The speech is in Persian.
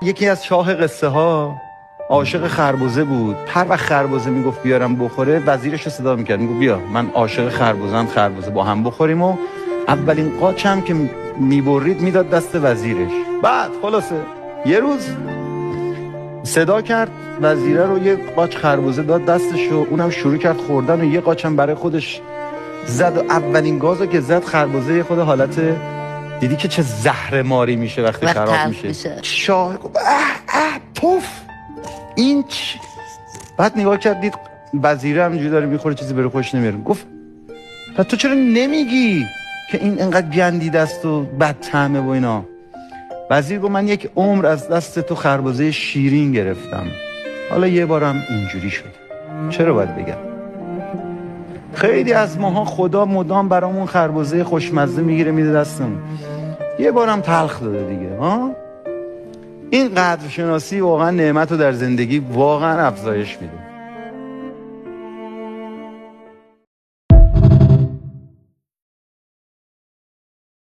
یکی از شاه قصه ها عاشق خربزه بود. هر وقت خربزه میگفت بیارم بخوره، وزیرش رو صدا میکرد، میگفت بیا من عاشق خربزه‌ام، خربزه با هم بخوریم. و اولین قاچم که میبرید میداد دست وزیرش. بعد خلاصه یه روز صدا کرد وزیره رو، یه قاچ خربزه داد دستش و اونم شروع کرد خوردن و یه قاچم برای خودش زد و اولین گازو که زد خربزه خود حالت دیدی که چه زهر ماری میشه وقتی خراب میشه. شاه گفت پف این بعد نگاه کرد دید وزیره همینجوری داره میخوره، چیزی بره خوش نمیاره. گفت پس تو چرا نمیگی که این انقدر گندیده است و بد طعمه و اینا؟ وزیر گفت من یک عمر از دست تو خربزه شیرین گرفتم، حالا یه بارم اینجوری شد، چرا باید بگم؟ خیلی از ماها خدا مدام برامون خربزه خوشمزه میگیره میده دستمون، یه بارم تلخ داده دیگه ها. این قدرشناسی واقعا نعمت رو در زندگی واقعا افزایش میده.